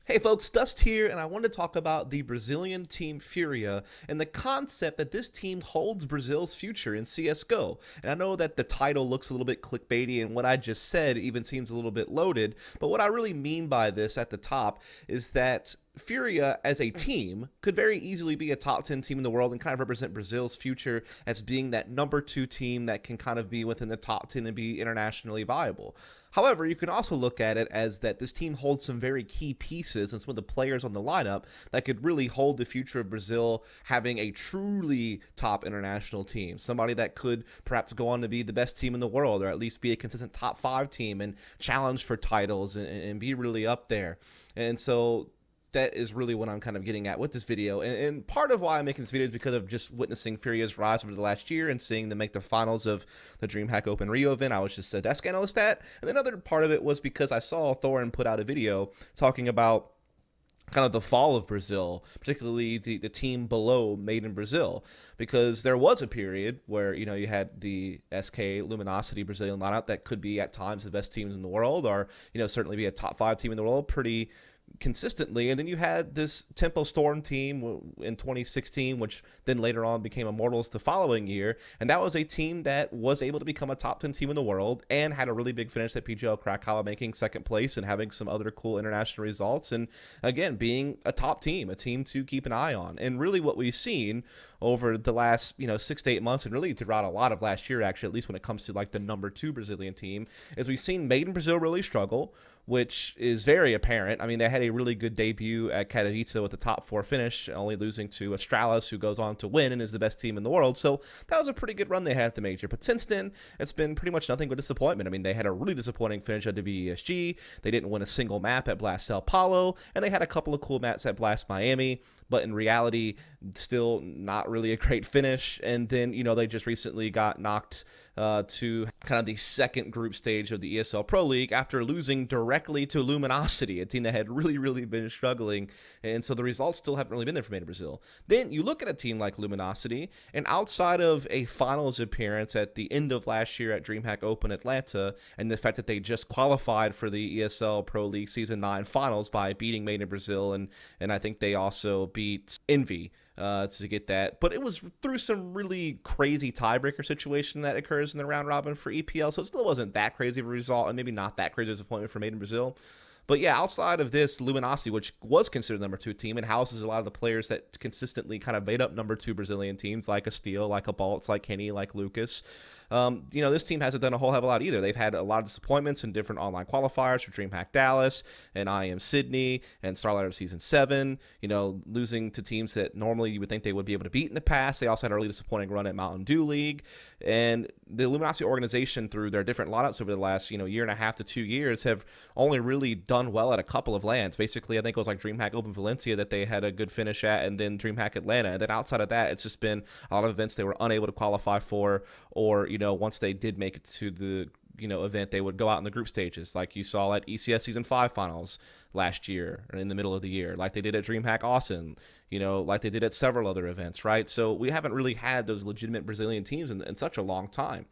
Hey folks, Dust here, and I want to talk about the Brazilian team Furia and the concept that this team holds Brazil's future in CSGO. And I know that the title looks a little bit clickbaity, and what I just said even seems a little bit loaded, but what I really mean by this at the top is that Furia as a team could very easily be a top 10 team in the world and kind of represent Brazil's future as being that number 2 team that can kind of be within the top 10 and be internationally viable. However, you can also look at it as that this team holds some very key pieces and some of the players on the lineup that could really hold the future of Brazil having a truly top international team. Somebody that could perhaps go on to be the best team in the world, or at least be a consistent top 5 team and challenge for titles and be really up there. And so that is really what I'm kind of getting at with this video. And part of why I'm making this video is because of just witnessing Furia's rise over the last year and seeing them make the finals of the DreamHack Open Rio event. I was just a desk analyst at. And another part of it was because I saw Thorin put out a video talking about kind of the fall of Brazil, particularly the team below Made in Brazil, because there was a period where, you had the SK Luminosity Brazilian lineup that could be at times the best teams in the world, or, certainly be a top 5 team in the world pretty consistently. And then you had this Tempo Storm team in 2016, which then later on became Immortals the following year, and that was a team that was able to become a top 10 team in the world and had a really big finish at PGL Krakow, making second place and having some other cool international results, and again being a top team, a team to keep an eye on. And really what we've seen over the last 6 to 8 months, and really throughout a lot of last year, actually, at least when it comes to like the number 2 Brazilian team, is we've seen Made in Brazil really struggle, which is very apparent. I mean, they had a really good debut at Katowice with the top 4 finish, only losing to Astralis, who goes on to win and is the best team in the world. So that was a pretty good run they had at the major. But since then, it's been pretty much nothing but disappointment. I mean, they had a really disappointing finish at WESG. They didn't win a single map at Blast Sao Paulo, and they had a couple of cool maps at Blast Miami, but in reality, still not really a great finish. And then, they just recently got knocked to kind of the second group stage of the ESL Pro League after losing directly to Luminosity, a team that had really been struggling. And so the results still haven't really been there for Made in Brazil. Then you look at a team like Luminosity, and outside of a finals appearance at the end of last year at DreamHack Open Atlanta, and the fact that they just qualified for the ESL Pro League Season 9 finals by beating Made in Brazil, and I think they also beat Envy to get that. But it was through some really crazy tiebreaker situation that occurs in the round robin for EPL, so it still wasn't that crazy of a result, and maybe not that crazy of a disappointment for Made in Brazil. But yeah, outside of this, Luminosity, which was considered number 2 team and houses a lot of the players that consistently kind of made up number 2 Brazilian teams, like a Steel, like a Baltz, like Kenny, like Lucas. This team hasn't done a whole hell of a lot either. They've had a lot of disappointments in different online qualifiers for DreamHack Dallas and IM Sydney and Starlight of Season 7, losing to teams that normally you would think they would be able to beat in the past. They also had a really disappointing run at Mountain Dew League. And the Luminosity organization, through their different lineups over the last, year and a half to 2 years, have only really done well at a couple of lands. Basically, I think it was like DreamHack Open Valencia that they had a good finish at, and then DreamHack Atlanta. And then outside of that, it's just been a lot of events they were unable to qualify for, or, once they did make it to the event, they would go out in the group stages, like you saw at ECS Season 5 finals last year, or in the middle of the year, like they did at DreamHack Austin, like they did at several other events, right? So we haven't really had those legitimate Brazilian teams in such a long time.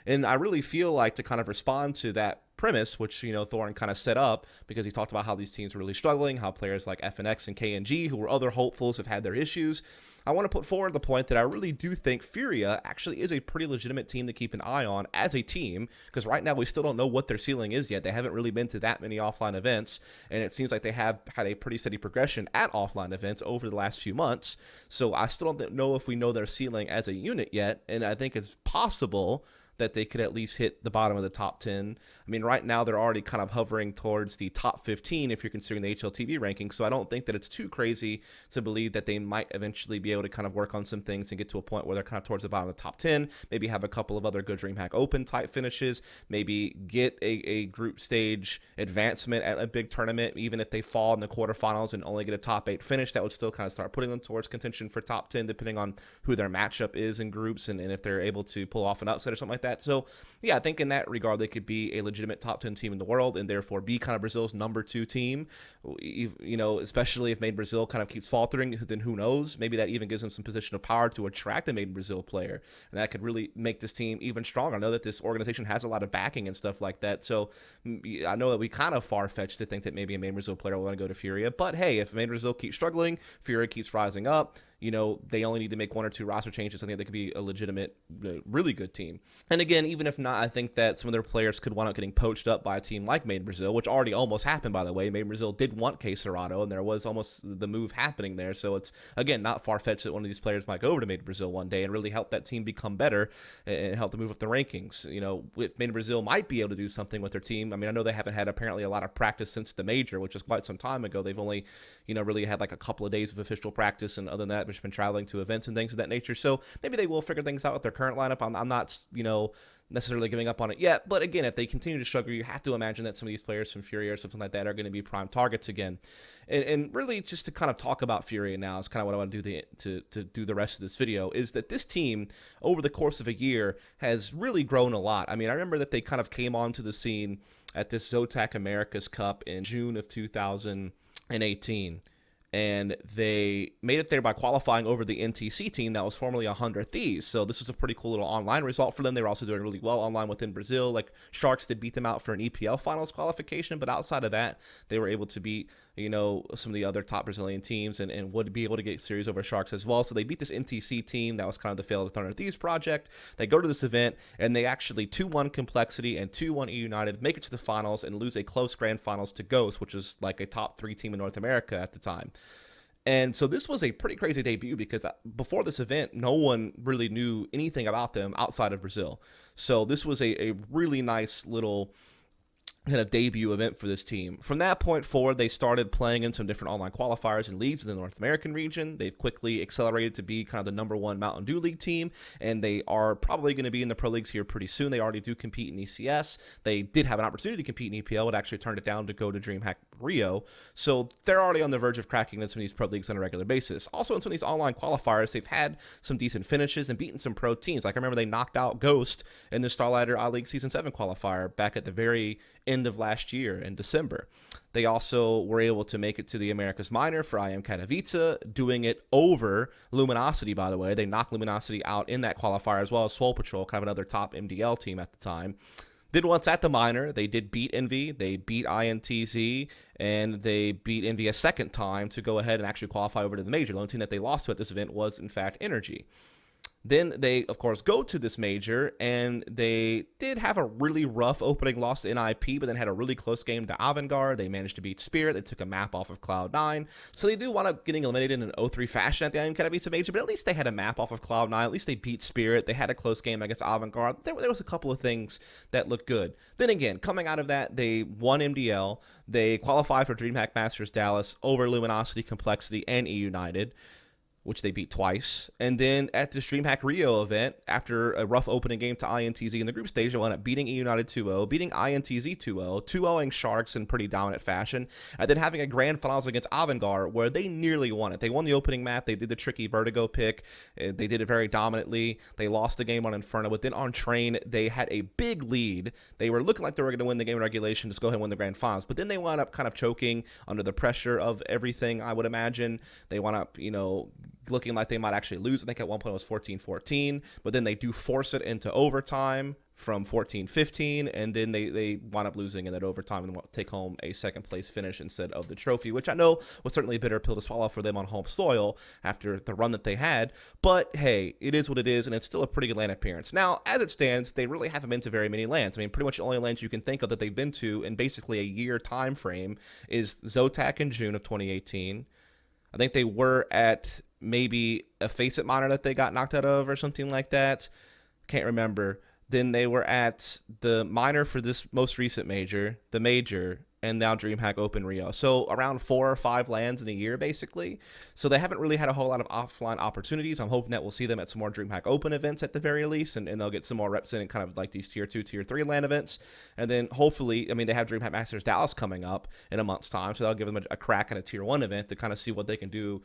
And I really feel like, to kind of respond to that premise, which, Thorin kind of set up, because he talked about how these teams were really struggling, how players like FNX and KNG, who were other hopefuls, have had their issues. I want to put forward the point that I really do think Furia actually is a pretty legitimate team to keep an eye on as a team, because right now we still don't know what their ceiling is yet. They haven't really been to that many offline events, and it seems like they have had a pretty steady progression at offline events over the last few months. So I still don't know if we know their ceiling as a unit yet, and I think it's possible that they could at least hit the bottom of the top 10. I mean, right now they're already kind of hovering towards the top 15 if you're considering the HLTV ranking, so I don't think that it's too crazy to believe that they might eventually be able to kind of work on some things and get to a point where they're kind of towards the bottom of the top 10, maybe have a couple of other good DreamHack Open type finishes, maybe get a group stage advancement at a big tournament. Even if they fall in the quarterfinals and only get a top 8 finish, that would still kind of start putting them towards contention for top 10, depending on who their matchup is in groups, and if they're able to pull off an upset or something like that. So yeah, I think in that regard, they could be a legitimate top 10 team in the world and therefore be kind of Brazil's number 2 team. Especially if Made in Brazil kind of keeps faltering, then who knows? Maybe that even gives them some position of power to attract a Made in Brazil player. And that could really make this team even stronger. I know that this organization has a lot of backing and stuff like that. So I know that we kind of far-fetched to think that maybe a Made in Brazil player will want to go to Furia. But hey, if Made in Brazil keeps struggling, Furia keeps rising up, they only need to make 1 or 2 roster changes. I think they could be a legitimate, really good team. And again, even if not, I think that some of their players could wind up getting poached up by a team like Made in Brazil, which already almost happened, by the way. Made in Brazil did want Cacerado, and there was almost the move happening there. So it's, again, not far-fetched that one of these players might go over to Made in Brazil one day and really help that team become better and help them move up the rankings. If Made in Brazil might be able to do something with their team. I mean, I know they haven't had apparently a lot of practice since the major, which was quite some time ago. They've only, really had like a couple of days of official practice, and other than that, they've just been traveling to events and things of that nature. So maybe they will figure things out with their current lineup. I'm not, necessarily giving up on it yet. But again, if they continue to struggle, you have to imagine that some of these players from Furia or something like that are going to be prime targets again. And really, just to kind of talk about Furia now is kind of what I want to do to do the rest of this video, is that this team over the course of a year has really grown a lot. I mean, I remember that they kind of came onto the scene at this Zotac America's Cup in June of 2018. And they made it there by qualifying over the NTC team that was formerly 100 Thieves. So this is a pretty cool little online result for them. They were also doing really well online within Brazil. Like, Sharks did beat them out for an EPL finals qualification, but outside of that, they were able to beat, some of the other top Brazilian teams and would be able to get series over Sharks as well. So they beat this NTC team that was kind of the failed 100 Thieves project. They go to this event, and they actually 2-1 Complexity and 2-1 E United, make it to the finals and lose a close grand finals to Ghost, which was like a top 3 team in North America at the time. And so this was a pretty crazy debut because before this event, no one really knew anything about them outside of Brazil. So this was a really nice little kind of debut event for this team. From that point forward, they started playing in some different online qualifiers and leagues in the North American region. They've quickly accelerated to be kind of the number 1 Mountain Dew League team, and they are probably going to be in the pro leagues here pretty soon. They already do compete in ECS. They did have an opportunity to compete in EPL, but actually turned it down to go to DreamHack Rio. So they're already on the verge of cracking in some of these pro leagues on a regular basis. Also, in some of these online qualifiers, they've had some decent finishes and beaten some pro teams. Like, I remember they knocked out Ghost in the Starlighter I-League Season 7 qualifier back at the very end of last year in December. They also were able to make it to the America's Minor for IM Katowice, doing it over Luminosity, by the way. They knocked Luminosity out in that qualifier, as well as Swole Patrol, kind of another top MDL team at the time. Then once at the minor, they did beat Envy, they beat INTZ, and they beat Envy a second time to go ahead and actually qualify over to the major. The only team that they lost to at this event was, in fact, Energy. Then they, of course, go to this major, and they did have a really rough opening loss to NIP, but then had a really close game to Avantgarde. They managed to beat Spirit. They took a map off of Cloud9. So they do wind up getting eliminated in an 0-3 fashion at the IM Katowice major, but at least they had a map off of Cloud9. At least they beat Spirit. They had a close game against Avantgarde. There was a couple of things that looked good. Then again, coming out of that, they won MDL. They qualified for DreamHack Masters Dallas over Luminosity, Complexity, and E United, which they beat twice. And then at the DreamHack Rio event, after a rough opening game to INTZ in the group stage, they wound up beating E United 2-0, beating INTZ 2-0, 2-0ing Sharks in pretty dominant fashion, and then having a grand finals against Avantgarde where they nearly won it. They won the opening map. They did the tricky Vertigo pick. They did it very dominantly. They lost the game on Inferno, but then on Train, they had a big lead. They were looking like they were going to win the game in regulation, just go ahead and win the grand finals. But then they wound up kind of choking under the pressure of everything, I would imagine. They wound up, looking like they might actually lose. I think at one point it was 14-14, but then they do force it into overtime from 14-15, and then they wind up losing in that overtime and take home a second place finish instead of the trophy, which I know was certainly a bitter pill to swallow for them on home soil after the run that they had. But hey, it is what it is, and it's still a pretty good LAN appearance. Now, as it stands, they really haven't been to very many LANs. I mean, pretty much the only LANs you can think of that they've been to in basically a year time frame is Zotac in June of 2018. I think they were at maybe a Faceit minor that they got knocked out of or something like that. Can't remember. Then they were at the minor for this most recent major, the major, and now DreamHack Open Rio. So around 4 or 5 lands in a year, basically. So they haven't really had a whole lot of offline opportunities. I'm hoping that we'll see them at some more DreamHack Open events at the very least, and they'll get some more reps in kind of like these Tier 2, Tier 3 land events. And then hopefully, I mean, they have DreamHack Masters Dallas coming up in a month's time, so that'll give them a crack at a Tier 1 event to kind of see what they can do,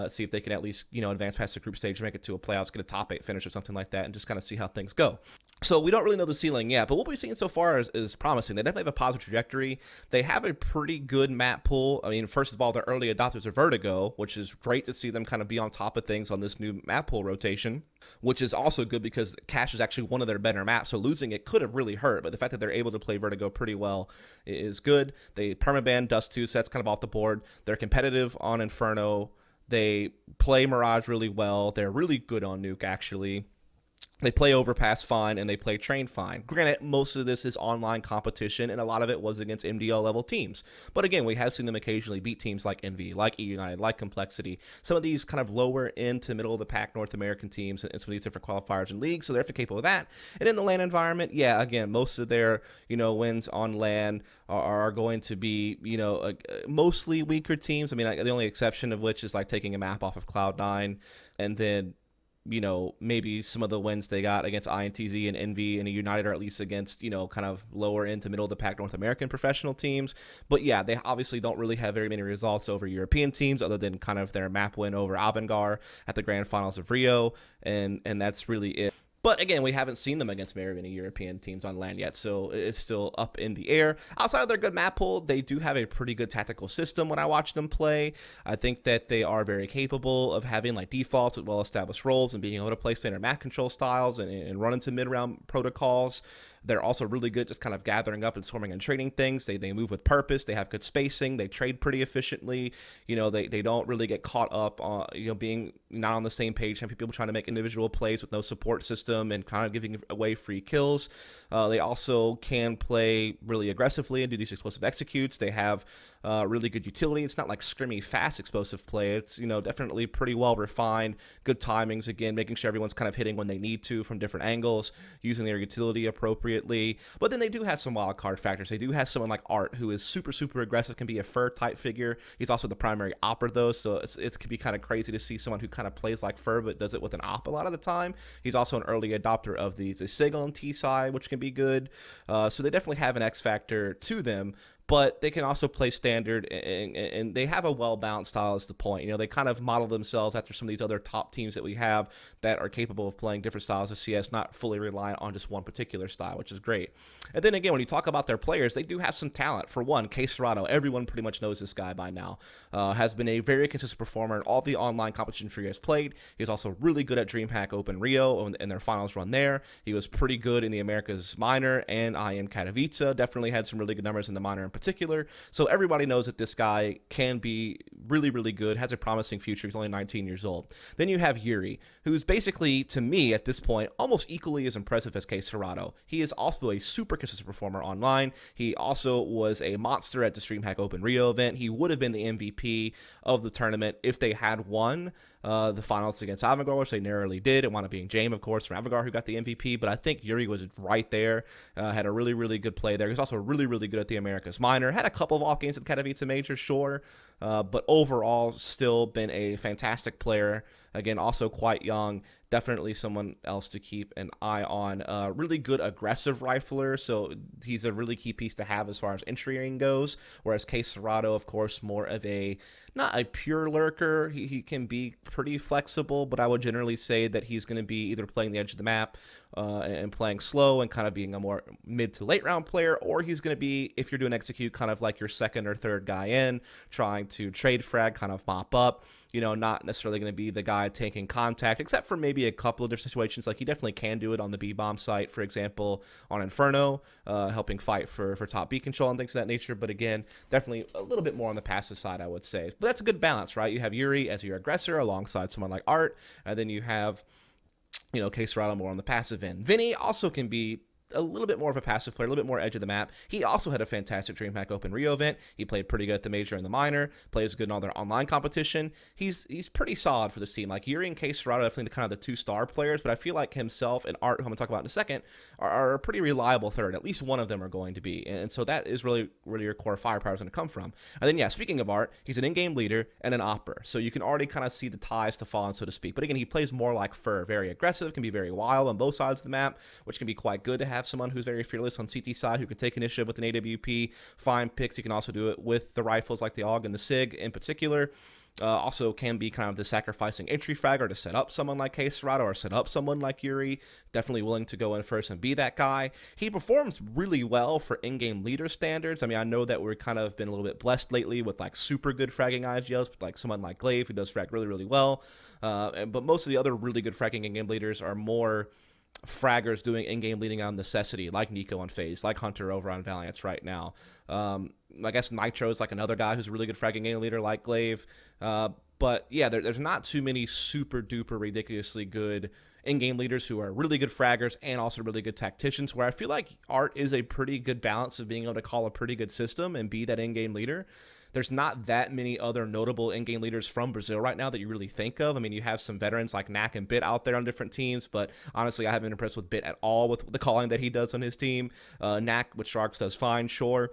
see if they can at least, advance past the group stage, make it to a playoffs, get a top 8 finish or something like that, and just kind of see how things go. So we don't really know the ceiling yet, but what we've seen so far is promising. They definitely have a positive trajectory. They have a pretty good map pool. I mean, first of all, their early adopters are Vertigo, which is great to see them kind of be on top of things on this new map pool rotation, which is also good because Cache is actually one of their better maps, so losing it could have really hurt, but the fact that they're able to play Vertigo pretty well is good. They permaban Dust 2, so that's kind of off the board. They're competitive on Inferno. They play Mirage really well. They're really good on Nuke, actually. They play Overpass fine, and they play Train fine. Granted, most of this is online competition, and a lot of it was against MDL level teams. But again, we have seen them occasionally beat teams like Envy, like E United, like Complexity, some of these kind of lower into middle of the pack North American teams and some of these different qualifiers and leagues, so they're capable of that. And in the LAN environment, yeah, again, most of their, wins on LAN are going to be, mostly weaker teams. I mean, the only exception of which is like taking a map off of Cloud9, and then maybe some of the wins they got against INTZ and Envy and United, or at least against, kind of lower into middle of the pack North American professional teams. But yeah, they obviously don't really have very many results over European teams other than kind of their map win over Avangar at the Grand Finals of Rio. And that's really it. But again, we haven't seen them against very many European teams on LAN yet, so it's still up in the air. Outside of their good map pool, they do have a pretty good tactical system when I watch them play. I think that they are very capable of having like defaults with well-established roles and being able to play standard map control styles and run into mid-round protocols. They're also really good just kind of gathering up and swarming and trading things. They move with purpose. They have good spacing. They trade pretty efficiently. They don't really get caught up on, being not on the same page, and people trying to make individual plays with no support system and kind of giving away free kills. They also can play really aggressively and do these explosive executes. They have really good utility. It's not like scrimmy, fast, explosive play. It's, definitely pretty well refined, good timings, again, making sure everyone's kind of hitting when they need to from different angles, using their utility appropriately. But then they do have some wild card factors. They do have someone like Art, who is super, super aggressive, can be a Fur type figure. He's also the primary opper, though, so it can be kind of crazy to see someone who kind of plays like Fur but does it with an op a lot of the time. He's also an early adopter of the Sigil and T side, which can be good. So they definitely have an X factor to them. But they can also play standard, and they have a well-balanced style is the point. They kind of model themselves after some of these other top teams that we have that are capable of playing different styles of CS, not fully reliant on just one particular style, which is great. And then again, when you talk about their players, they do have some talent. For one, K Serrato, everyone pretty much knows this guy by now, has been a very consistent performer in all the online competition Furia has played. He's also really good at DreamHack Open Rio and their finals run there. He was pretty good in the Americas Minor and IM Katowice. Definitely had some really good numbers in the Minor in particular. So everybody knows that this guy can be really, really good, has a promising future. He's only 19 years old. Then you have Yuri, who's basically, to me at this point, almost equally as impressive as K Serrato. He is also a super consistent performer online. He also was a monster at the DreamHack Open Rio event. He would have been the MVP of the tournament if they had won the finals against Avangar, which they narrowly did. It wound up being James, of course, from Avangar, who got the MVP, but I think Yuri was right there, had a really, really good play there. He was also really, really good at the Americas Minor, had a couple of off games at the Katowice Major, sure, but overall still been a fantastic player. Again, also quite young, definitely someone else to keep an eye on. Really good aggressive rifler, so he's a really key piece to have as far as entering goes, whereas K Serrato, of course, more of a, not a pure lurker. He can be pretty flexible, but I would generally say that he's going to be either playing the edge of the map and playing slow and kind of being a more mid to late round player, or he's going to be, if you're doing execute, kind of like your second or third guy in, trying to trade frag, kind of mop up, not necessarily going to be the guy taking contact, except for maybe a couple of different situations. Like he definitely can do it on the B-bomb site, for example, on Inferno, helping fight for top B control and things of that nature. But again, definitely a little bit more on the passive side, I would say. But that's a good balance, right? You have Yuri as your aggressor alongside someone like Art, and then you have K Serrato more on the passive end. Vinny also can be a little bit more of a passive player, a little bit more edge of the map. He also had a fantastic DreamHack Open Rio event. He played pretty good at the Major and the Minor, plays good in all their online competition. He's pretty solid for this team. Like Yuri and K Serrato, definitely the kind of the two-star players, but I feel like himself and Art, who I'm going to talk about in a second, are a pretty reliable third. At least one of them are going to be. And so that is really where your core firepower is going to come from. And then, yeah, speaking of Art, he's an in-game leader and an opper. So you can already kind of see the ties to fall on, so to speak. But again, he plays more like Fur, very aggressive, can be very wild on both sides of the map, which can be quite good to have someone who's very fearless on CT side, who can take initiative with an AWP, find picks. You can also do it with the rifles like the AUG and the SIG in particular. Also can be kind of the sacrificing entry fragger to set up someone like Quesarado or set up someone like Yuri. Definitely willing to go in first and be that guy. He performs really well for in-game leader standards. I mean, I know that we're kind of been a little bit blessed lately with like super good fragging IGLs, like someone like Glaive who does frag really, really well. But most of the other really good fragging in-game leaders are more fraggers doing in-game leading on necessity, like Nico on FaZe, like Hunter over on Valiance right now. I guess Nitro is like another guy who's a really good fragging game leader, like Glaive. But yeah, there's not too many super duper ridiculously good in-game leaders who are really good fraggers and also really good tacticians, where I feel like Art is a pretty good balance of being able to call a pretty good system and be that in-game leader. There's not that many other notable in-game leaders from Brazil right now that you really think of. I mean, you have some veterans like Knack and Bit out there on different teams, but honestly, I haven't been impressed with Bit at all with the calling that he does on his team. Knack with Sharks does fine, sure.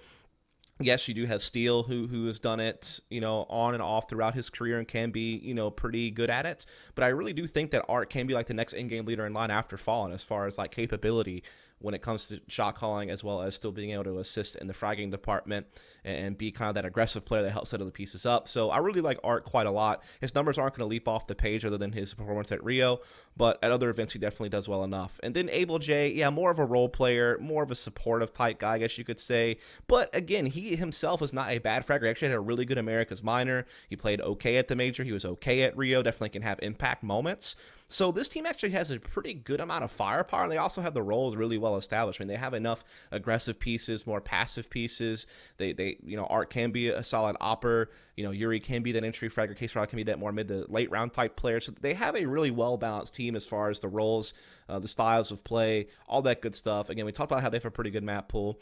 Yes, you do have Steel, who has done it, on and off throughout his career and can be, pretty good at it. But I really do think that Art can be like the next in-game leader in line after Fallen as far as like capability when it comes to shot calling, as well as still being able to assist in the fragging department and be kind of that aggressive player that helps set other pieces up. So I really like Art quite a lot. His numbers aren't going to leap off the page other than his performance at Rio, but at other events he definitely does well enough. And then Abel J, yeah, more of a role player, more of a supportive type guy, I guess you could say. But again, he himself is not a bad fragger. He actually had a really good America's Minor. He played okay at the Major. He was okay at Rio. Definitely can have impact moments. So this team actually has a pretty good amount of firepower, and they also have the roles really well established. I mean, they have enough aggressive pieces, more passive pieces. They Art can be a solid opper. Yuri can be that entry fragger. Quesarado can be that more mid to late round type player. So they have a really well balanced team as far as the roles, the styles of play, all that good stuff. Again, we talked about how they have a pretty good map pool.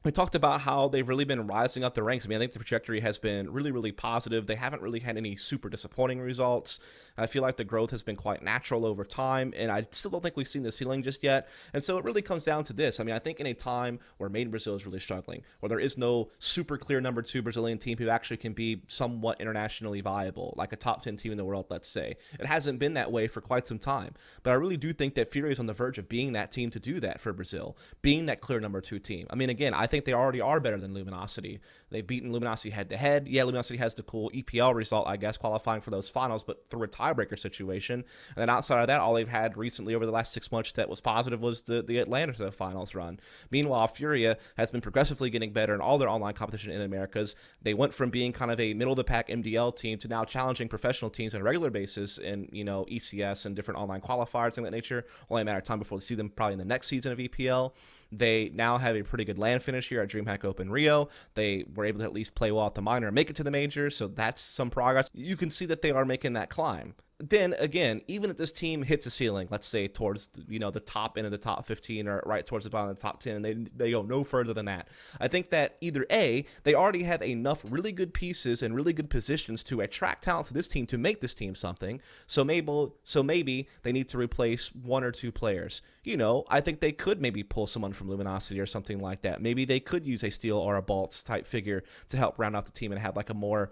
We talked about how they've really been rising up the ranks. I mean, I think the trajectory has been really, really positive. They haven't really had any super disappointing results. I feel like the growth has been quite natural over time, and I still don't think we've seen the ceiling just yet. And so it really comes down to this. I mean, I think in a time where Made in Brazil is really struggling, where there is no super clear number 2 Brazilian team who actually can be somewhat internationally viable, like a top 10 team in the world, let's say. It hasn't been that way for quite some time. But I really do think that Furia is on the verge of being that team to do that for Brazil, being that clear number 2 team. I mean, again, I think they already are better than Luminosity. They've beaten Luminosity head-to-head. Yeah, Luminosity has the cool EPL result, I guess, qualifying for those finals, but through a tiebreaker situation. And then outside of that, all they've had recently over the last 6 months that was positive was the Atlanta finals run. Meanwhile, Furia has been progressively getting better in all their online competition in the Americas. They went from being kind of a middle-of-the-pack MDL team to now challenging professional teams on a regular basis in, ECS and different online qualifiers and that nature. Only a matter of time before we see them probably in the next season of EPL. They now have a pretty good land finish here at DreamHack Open Rio. They were able to at least play well at the minor and make it to the major, so that's some progress. You can see that they are making that climb. Then again, even if this team hits a ceiling, let's say towards the top end of the top 15 or right towards the bottom of the top 10, and they go no further than that, I think that either A, they already have enough really good pieces and really good positions to attract talent to this team to make this team something. So maybe they need to replace 1 or 2 players. I think they could maybe pull someone from Luminosity or something like that. Maybe they could use a Steel or a Bolts type figure to help round out the team and have like a more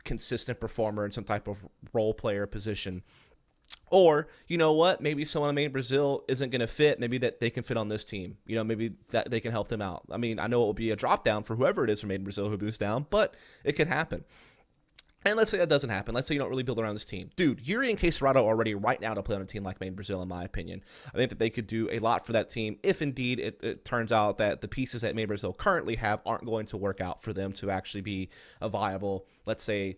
consistent performer in some type of role player position. Or, maybe someone made in Brazil isn't going to fit. Maybe that they can fit on this team. Maybe that they can help them out. I mean, I know it will be a drop down for whoever it is from Made in Brazil who boosts down, but it could happen. And let's say that doesn't happen. Let's say you don't really build around this team. Dude, Yuri and Quesarado are ready right now to play on a team like Made in Brazil, in my opinion. I think that they could do a lot for that team if indeed it turns out that the pieces that Made in Brazil currently have aren't going to work out for them to actually be a viable, let's say,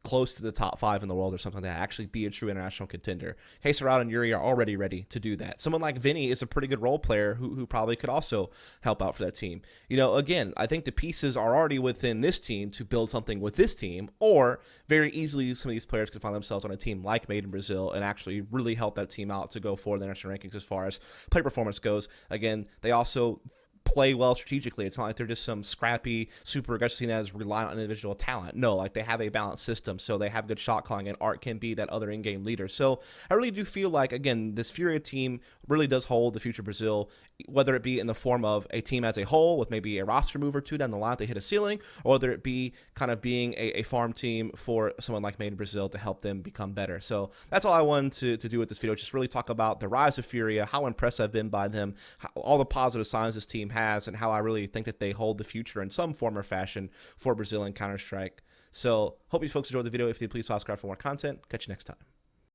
close to the top 5 in the world or something like that, actually be a true international contender. Quesarado and Yuri are already ready to do that. Someone like Vinny is a pretty good role player who probably could also help out for that team. Again, I think the pieces are already within this team to build something with this team, or very easily some of these players could find themselves on a team like Made in Brazil and actually really help that team out to go for the national rankings as far as play performance goes. Again, they also play well strategically. It's not like they're just some scrappy, super aggressive team that is reliant on individual talent. No, like they have a balanced system, so they have good shot calling, and Art can be that other in-game leader. So I really do feel like, again, this Furia team really does hold the future Brazil, whether it be in the form of a team as a whole with maybe a roster move or 2 down the line if they hit a ceiling, or whether it be kind of being a farm team for someone like Made in Brazil to help them become better. So that's all I wanted to do with this video, just really talk about the rise of Furia, how impressed I've been by them, all the positive signs this team has, and how I really think that they hold the future in some form or fashion for Brazil in Counter-Strike. So hope you folks enjoyed the video. If you please subscribe for more content. Catch you next time.